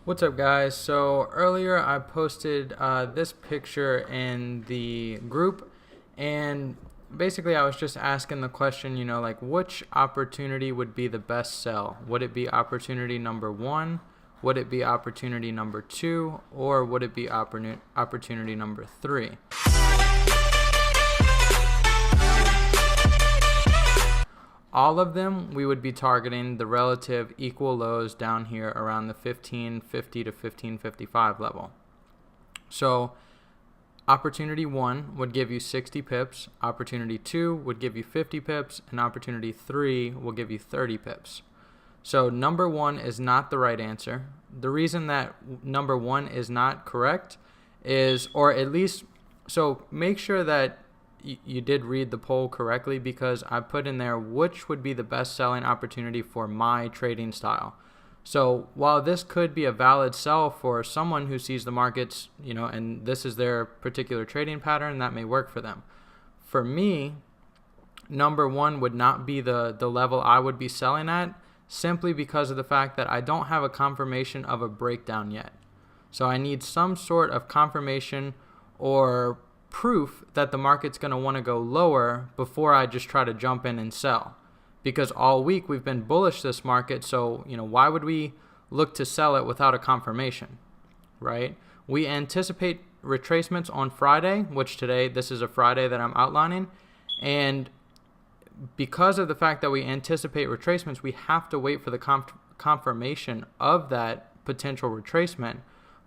What's up, guys? So earlier I posted this picture in the group, and basically I was just asking the question, like which opportunity would be the best sell? Would it be opportunity number 1? Would it be opportunity number 2? Or would it be opportunity number 3? All of them, we would be targeting the relative equal lows down here around the 1550 to 1555 level. So opportunity 1 would give you 60 pips, opportunity 2 would give you 50 pips, and opportunity 3 will give you 30 pips. So number 1 is not the right answer. The reason that number 1 is not correct is, or at least, so make sure that you did read the poll correctly, because I put in there which would be the best selling opportunity for my trading style. So while this could be a valid sell for someone who sees the markets, and this is their particular trading pattern, that may work for them. For me, number 1 would not be the level I would be selling at, simply because of the fact that I don't have a confirmation of a breakdown yet. So I need some sort of confirmation or proof that the market's going to want to go lower before I just try to jump in and sell, because all week we've been bullish this market. So why would we look to sell it without a confirmation, right? We anticipate retracements on Friday, which today, this is a Friday that I'm outlining, and because of the fact that we anticipate retracements, we have to wait for the confirmation of that potential retracement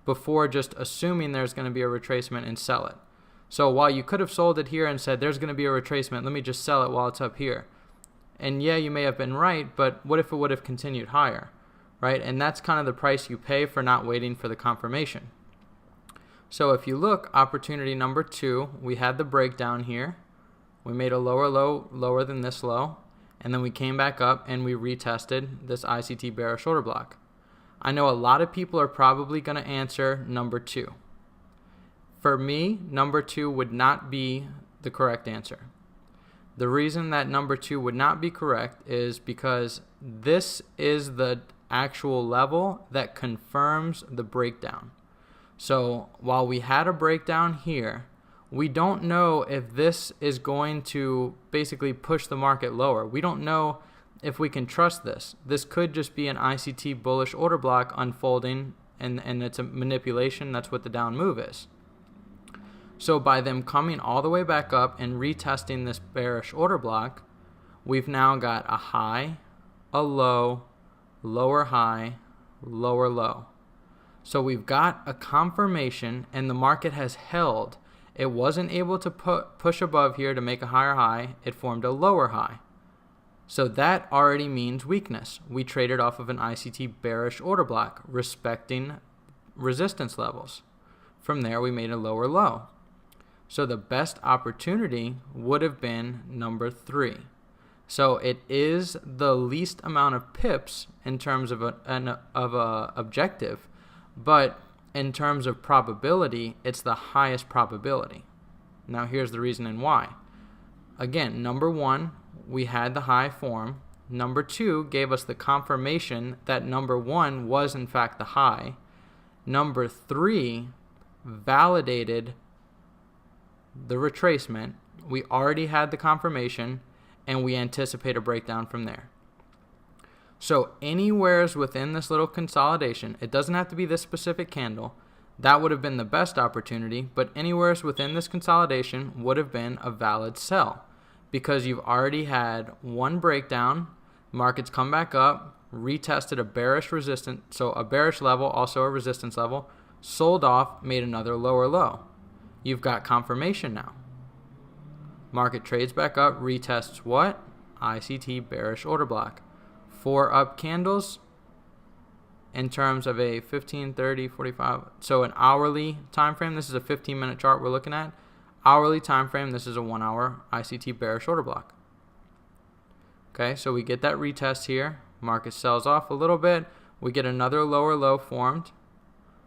before just assuming there's going to be a retracement and sell it. So while you could have sold it here and said there's going to be a retracement, let me just sell it while it's up here. And yeah, you may have been right, but what if it would have continued higher, right? And that's kind of the price you pay for not waiting for the confirmation. So if you look, opportunity number 2, we had the breakdown here. We made a lower low lower than this low, and then we came back up and we retested this ICT bearish order block. I know a lot of people are probably going to answer number 2. For me, number 2 would not be the correct answer. The reason that number 2 would not be correct is because this is the actual level that confirms the breakdown. So while we had a breakdown here, we don't know if this is going to basically push the market lower. We don't know if we can trust this. This could just be an ICT bullish order block unfolding, and it's a manipulation. That's what the down move is. So by them coming all the way back up and retesting this bearish order block, we've now got a high, a low, lower high, lower low. So we've got a confirmation, and the market has held. It wasn't able to push above here to make a higher high. It formed a lower high. So that already means weakness. We traded off of an ICT bearish order block, respecting resistance levels. From there, we made a lower low. So the best opportunity would have been number 3. So it is the least amount of pips in terms of an objective, but in terms of probability, it's the highest probability. Now here's the reason why. Again, number 1, we had the high form. Number 2 gave us the confirmation that number 1 was in fact the high. Number 3 validated the retracement. We already had the confirmation, and we anticipate a breakdown from there. So anywheres within this little consolidation, it doesn't have to be this specific candle. That would have been the best opportunity, but anywheres within this consolidation would have been a valid sell, because you've already had one breakdown, markets come back up, retested a bearish resistance, so a bearish level, also a resistance level, sold off, made another lower low. You've got confirmation now. Market trades back up, retests what? ICT bearish order block. 4 up candles in terms of a 15, 30, 45. So an hourly time frame, this is a 15-minute chart we're looking at. Hourly time frame, this is a 1-hour ICT bearish order block. Okay, so we get that retest here. Market sells off a little bit. We get another lower low formed.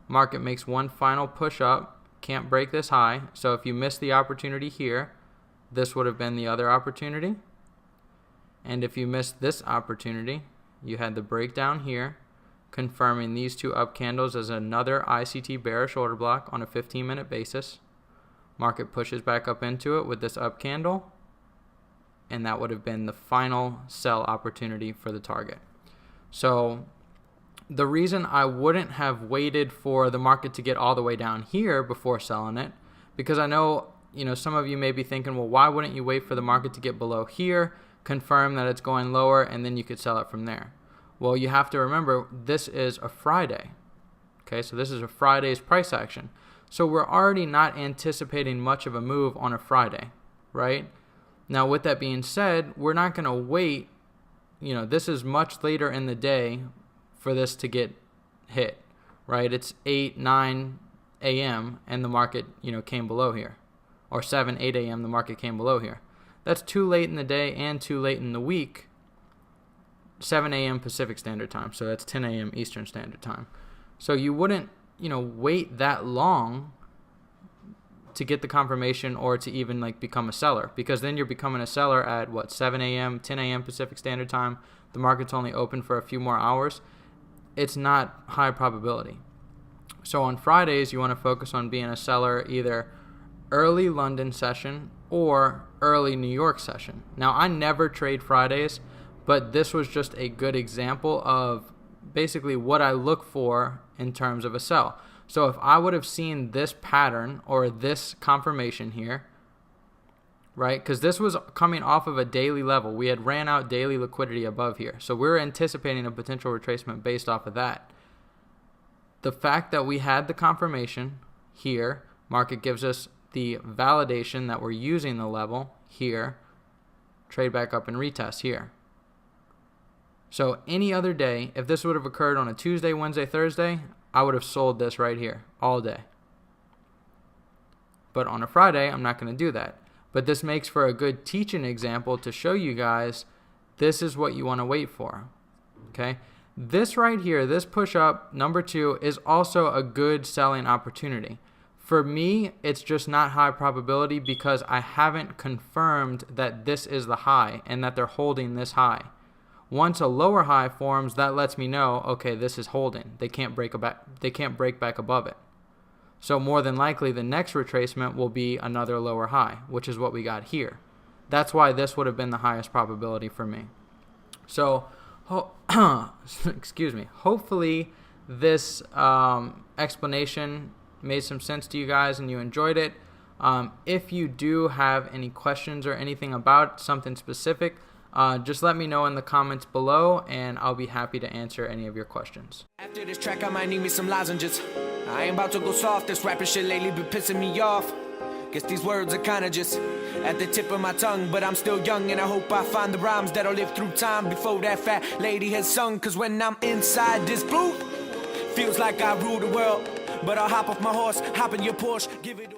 Market makes one final push up. Can't break this high. So if you missed the opportunity here, this would have been the other opportunity. And if you missed this opportunity, you had the breakdown here, confirming these two up candles as another ICT bearish order block on a 15-minute basis. Market pushes back up into it with this up candle, and that would have been the final sell opportunity for the target. So the reason I wouldn't have waited for the market to get all the way down here before selling it, because I know, some of you may be thinking, well, why wouldn't you wait for the market to get below here, confirm that it's going lower, and then you could sell it from there? Well, you have to remember, this is a Friday. Okay, so this is a Friday's price action. So we're already not anticipating much of a move on a Friday, right? Now, with that being said, we're not going to wait. This is much later in the day for this to get hit, right? It's 8, 9 a.m. and the market, came below here. Or 7, 8 a.m. the market came below here. That's too late in the day and too late in the week. 7 a.m. Pacific Standard Time, so that's 10 a.m. Eastern Standard Time. So you wouldn't, wait that long to get the confirmation or to even become a seller, because then you're becoming a seller at 7 a.m., 10 a.m. Pacific Standard Time. The market's only open for a few more hours. It's not high probability. So on Fridays, you want to focus on being a seller either early London session or early New York session. Now, I never trade Fridays, but this was just a good example of basically what I look for in terms of a sell. So if I would have seen this pattern or this confirmation here, right, because this was coming off of a daily level. We had ran out daily liquidity above here. So we're anticipating a potential retracement based off of that. The fact that we had the confirmation here, market gives us the validation that we're using the level here, trade back up and retest here. So any other day, if this would have occurred on a Tuesday, Wednesday, Thursday, I would have sold this right here all day. But on a Friday, I'm not going to do that. But this makes for a good teaching example to show you guys this is what you want to wait for. Okay? This right here, this push up, number 2, is also a good selling opportunity. For me, it's just not high probability because I haven't confirmed that this is the high and that they're holding this high. Once a lower high forms, that lets me know, okay, this is holding. They can't break back above it. So more than likely, the next retracement will be another lower high, which is what we got here. That's why this would have been the highest probability for me. So, excuse me. Hopefully, this explanation made some sense to you guys and you enjoyed it. If you do have any questions or anything about something specific, just let me know in the comments below and I'll be happy to answer any of your questions. After this track, I might need me some lozenges. I ain't about to go soft. This rapping shit lately been pissing me off. Guess these words are kinda just at the tip of my tongue, but I'm still young and I hope I find the rhymes that'll live through time before that fat lady has sung. Cause when I'm inside this booth, feels like I rule the world. But I'll hop off my horse, hop in your Porsche, give it a